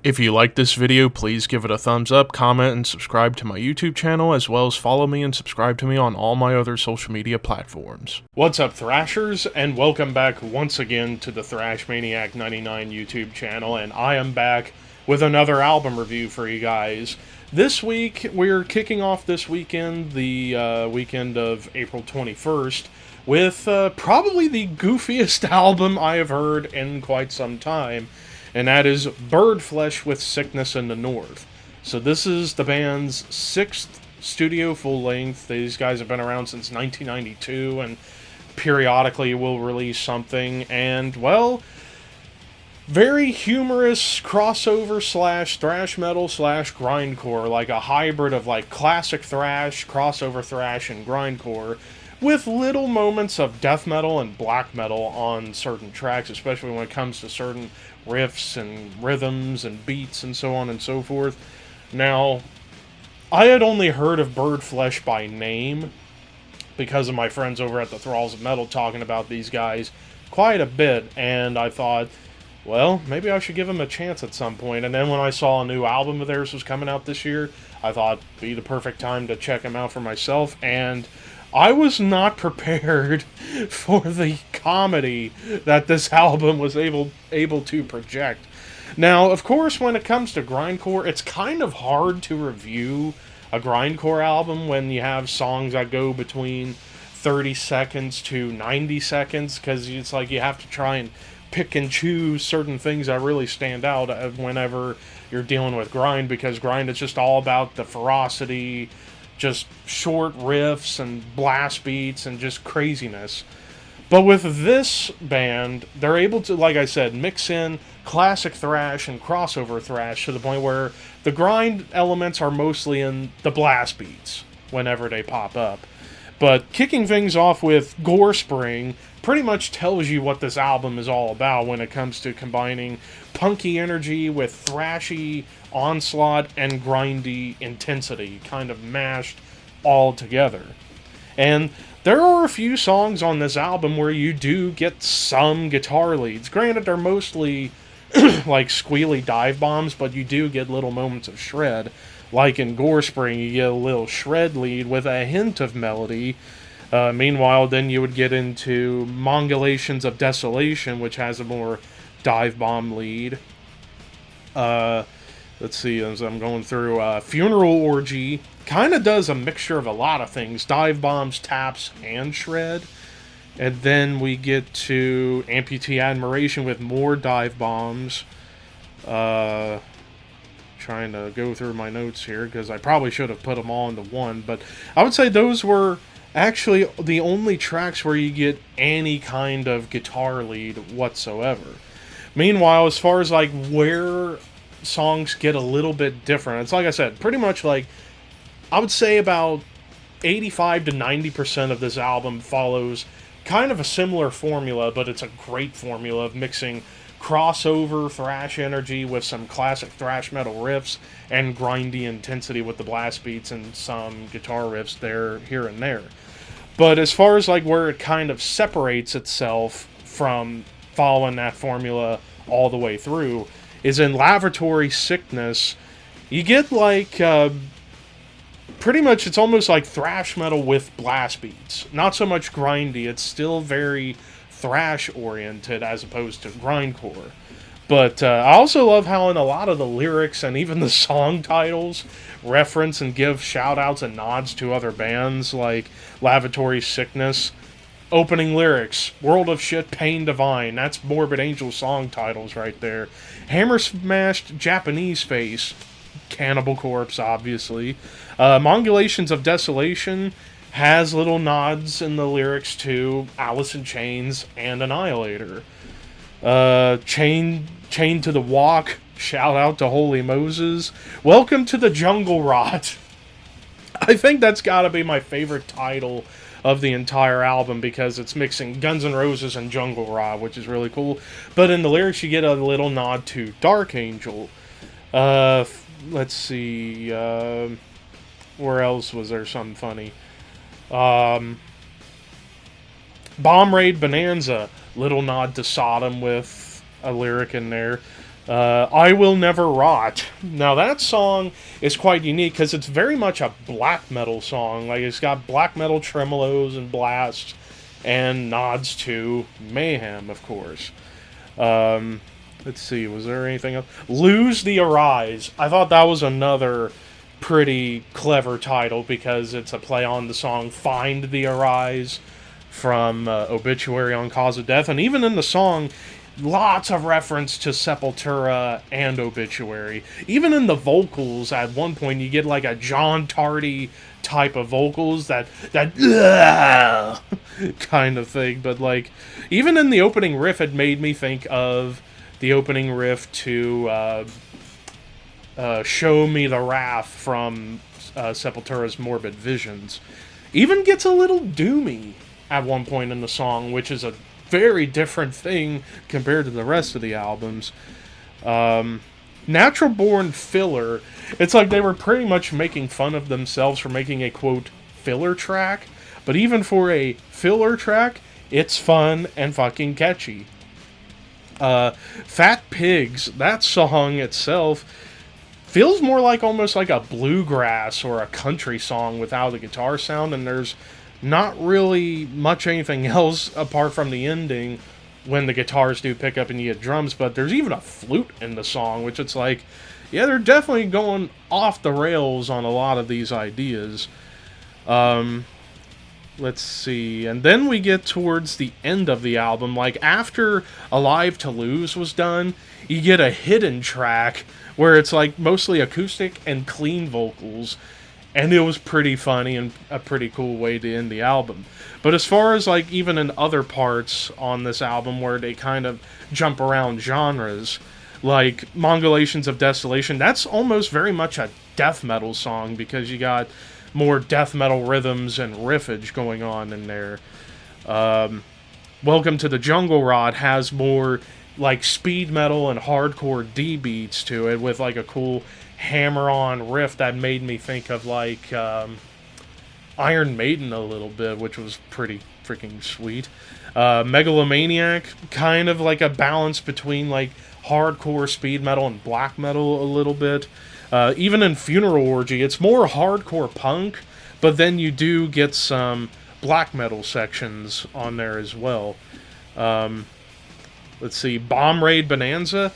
If you like this video, please give it a thumbs up, comment, and subscribe to my YouTube channel, as well as follow me and subscribe to me on all my other social media platforms. What's up, Thrashers, and welcome back once again to the Thrash Maniac 99 YouTube channel, and I am back with another album review for you guys. This week, we're kicking off this weekend, the weekend of April 21st, with probably the goofiest album I have heard in quite some time, and that is Birdflesh with Sickness in the North. So this is the band's 6th studio full-length. These guys have been around since 1992, and periodically will release something, and, well, very humorous crossover slash thrash metal slash grindcore, like a hybrid of like classic thrash, crossover thrash, and grindcore, with little moments of death metal and black metal on certain tracks, especially when it comes to certain riffs and rhythms and beats and so on and so forth. Now, I had only heard of Birdflesh by name because of my friends over at the Thralls of Metal talking about these guys quite a bit, and I thought, well, maybe I should give them a chance at some point. And then when I saw a new album of theirs was coming out this year, I thought it'd be the perfect time to check them out for myself, and I was not prepared for the comedy that this album was able to project. Now, of course, when it comes to grindcore, it's kind of hard to review a grindcore album when you have songs that go between 30 seconds to 90 seconds, because it's like you have to try and pick and choose certain things that really stand out whenever you're dealing with grind, because grind is just all about the ferocity, just short riffs and blast beats and just craziness. But with this band, they're able to, like I said, mix in classic thrash and crossover thrash to the point where the grind elements are mostly in the blast beats whenever they pop up. But kicking things off with Gore Spring pretty much tells you what this album is all about when it comes to combining punky energy with thrashy onslaught and grindy intensity, kind of mashed all together. And there are a few songs on this album where you do get some guitar leads. Granted, they're mostly like squealy dive bombs, but you do get little moments of shred. Like in Gore Spring, you get a little shred lead with a hint of melody. Meanwhile, then you would get into Mongolations of Desolation, which has a more dive bomb lead. Let's see, as I'm going through, Funeral Orgy kind of does a mixture of a lot of things. Dive bombs, taps, and shred. And then we get to Amputee Admiration with more dive bombs. Trying to go through my notes here, because I probably should have put them all into one. But I would say those were actually the only tracks where you get any kind of guitar lead whatsoever. Meanwhile, as far as like where songs get a little bit different, it's like I said, pretty much like I would say about 85 to 90% of this album follows kind of a similar formula, but it's a great formula of mixing crossover thrash energy with some classic thrash metal riffs and grindy intensity with the blast beats and some guitar riffs there, here and there. But as far as like where it kind of separates itself from following that formula all the way through is in Laboratory Sickness. You get like pretty much, it's almost like thrash metal with blast beats. Not so much grindy, it's still very thrash oriented as opposed to grindcore. But I also love how in a lot of the lyrics and even the song titles reference and give shout outs and nods to other bands, like Lavatory Sickness. Opening lyrics, World of Shit, Pain Divine. That's Morbid Angel song titles right there. Hammer Smashed Japanese Face. Cannibal Corpse, obviously. Mongolations of Desolation has little nods in the lyrics to Alice in Chains and Annihilator. Chained to the Walk, shout out to Holy Moses. Welcome to the Jungle Rot. I think that's gotta be my favorite title of the entire album, because it's mixing Guns N' Roses and Jungle Rot, which is really cool. But in the lyrics, you get a little nod to Dark Angel. Let's see, where else was there something funny? Bomb Raid Bonanza, little nod to Sodom with a lyric in there. I Will Never Rot. Now that song is quite unique because it's very much a black metal song. Like, it's got black metal tremolos and blasts and nods to mayhem, of course. Let's see, was there anything else? Lose the Arise. I thought that was another pretty clever title because it's a play on the song Find the Arise from Obituary on Cause of Death. And even in the song, lots of reference to Sepultura and Obituary. Even in the vocals, at one point, you get like a John Tardy type of vocals, that kind of thing. But like, even in the opening riff, it made me think of the opening riff to Show Me the Wrath from Sepultura's Morbid Visions. Even gets a little doomy at one point in the song, which is a very different thing compared to the rest of the albums. Natural Born Filler. It's like they were pretty much making fun of themselves for making a, quote, filler track. But even for a filler track, it's fun and fucking catchy. Fat Pigs, that song itself feels more like almost like a bluegrass or a country song without a guitar sound, and there's not really much anything else apart from the ending when the guitars do pick up and you get drums, but there's even a flute in the song, which it's like, yeah, they're definitely going off the rails on a lot of these ideas. Let's see, and then we get towards the end of the album, like after Alive to Lose was done, you get a hidden track where it's like mostly acoustic and clean vocals. And it was pretty funny and a pretty cool way to end the album. But as far as like even in other parts on this album where they kind of jump around genres, like Mongolations of Desolation, that's almost very much a death metal song because you got more death metal rhythms and riffage going on in there. Welcome to the Jungle Rot has more like speed metal and hardcore D beats to it with like a cool hammer-on riff that made me think of like Iron Maiden a little bit, which was pretty freaking sweet. Megalomaniac, kind of like a balance between like hardcore speed metal and black metal a little bit. Even in Funeral Orgy, it's more hardcore punk, but then you do get some black metal sections on there as well. Let's see, Bomb Raid Bonanza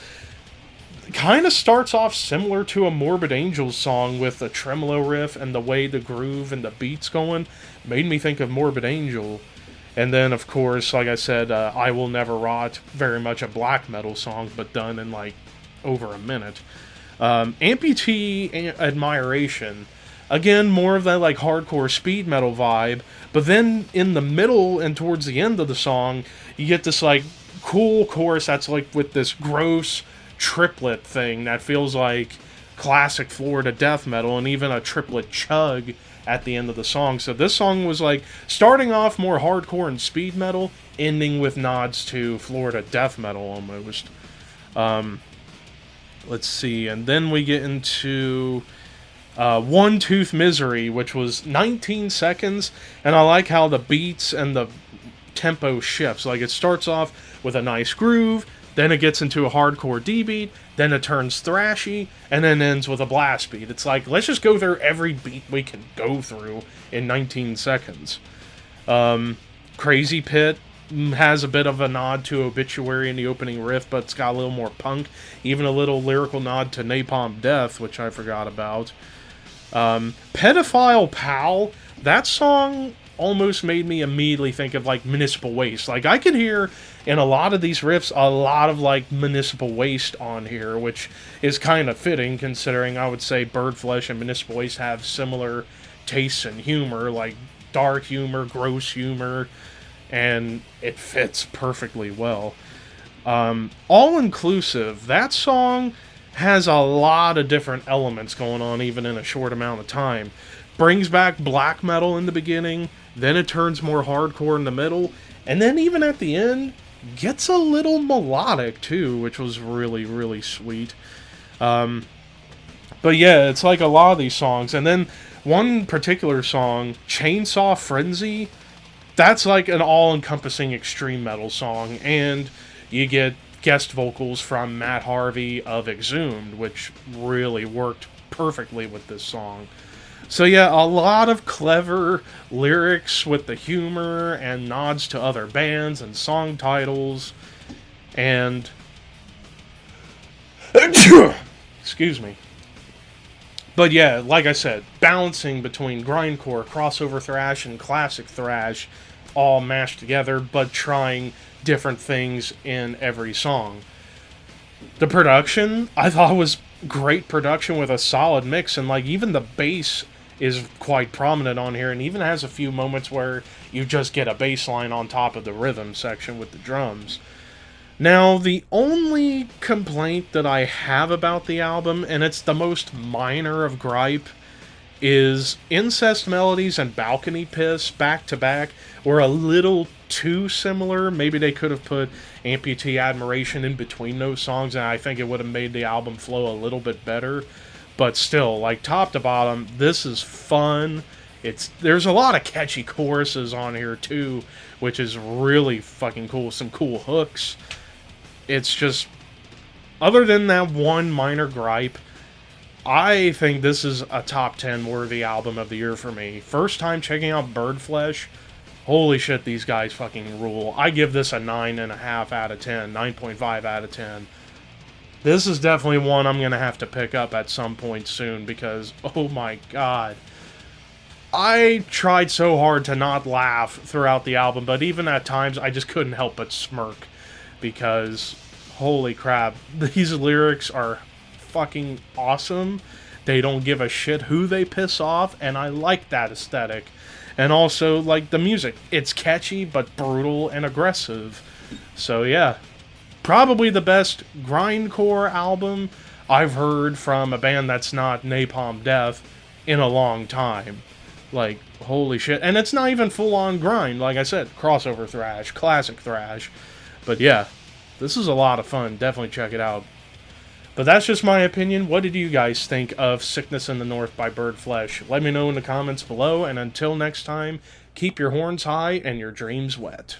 kind of starts off similar to a Morbid Angels song with the tremolo riff and the way the groove and the beats going. Made me think of Morbid Angel. And then, of course, like I said, I Will Never Rot, very much a black metal song, but done in like over a minute. Amputee Admiration, again, more of that like hardcore speed metal vibe, but then in the middle and towards the end of the song, you get this like cool chorus that's like with this gross triplet thing that feels like classic Florida death metal, and even a triplet chug at the end of the song. So this song was like starting off more hardcore and speed metal, ending with nods to Florida death metal almost. Let's see, and then we get into One Tooth Misery, which was 19 seconds, and I like how the beats and the tempo shifts. Like, it starts off with a nice groove, then it gets into a hardcore D beat, then it turns thrashy, and then ends with a blast beat. It's like, let's just go through every beat we can go through in 19 seconds. Crazy Pit has a bit of a nod to Obituary in the opening riff, but it's got a little more punk, even a little lyrical nod to Napalm Death, which I forgot about. Pedophile Pal, that song almost made me immediately think of like Municipal Waste. Like, I could hear in a lot of these riffs a lot of like Municipal Waste on here, which is kind of fitting considering I would say Birdflesh and Municipal Waste have similar tastes in humor, like dark humor, gross humor, and it fits perfectly well. All Inclusive, that song has a lot of different elements going on even in a short amount of time. Brings back black metal in the beginning, then it turns more hardcore in the middle, and then even at the end, gets a little melodic too, which was really, really sweet. But yeah, it's like a lot of these songs. And then one particular song, Chainsaw Frenzy, that's like an all-encompassing extreme metal song, and you get guest vocals from Matt Harvey of Exhumed, which really worked perfectly with this song. So yeah, a lot of clever lyrics with the humor and nods to other bands and song titles. And excuse me. But yeah, like I said, balancing between grindcore, crossover thrash, and classic thrash all mashed together, but trying different things in every song. The production, I thought, was great production with a solid mix, and like even the bass is quite prominent on here, and even has a few moments where you just get a bass line on top of the rhythm section with the drums. Now, the only complaint that I have about the album, and it's the most minor of gripe, is Incest Melodies and Balcony Piss back to back were a little too similar. Maybe they could have put Amputee Admiration in between those songs, and I think it would have made the album flow a little bit better. But still, like, top to bottom, this is fun. There's a lot of catchy choruses on here, too, which is really fucking cool. Some cool hooks. It's just, other than that one minor gripe, I think this is a top 10 worthy album of the year for me. First time checking out Birdflesh, holy shit, these guys fucking rule. I give this a 9.5 out of 10, 9.5 out of 10. This is definitely one I'm going to have to pick up at some point soon because, oh my god. I tried so hard to not laugh throughout the album, but even at times I just couldn't help but smirk. Because, holy crap, these lyrics are fucking awesome. They don't give a shit who they piss off, and I like that aesthetic. And also, like, the music. It's catchy, but brutal and aggressive. So, yeah. Probably the best grindcore album I've heard from a band that's not Napalm Death in a long time. Like, holy shit. And it's not even full-on grind. Like I said, crossover thrash, classic thrash. But yeah, this is a lot of fun. Definitely check it out. But that's just my opinion. What did you guys think of Sickness in the North by Birdflesh? Let me know in the comments below. And until next time, keep your horns high and your dreams wet.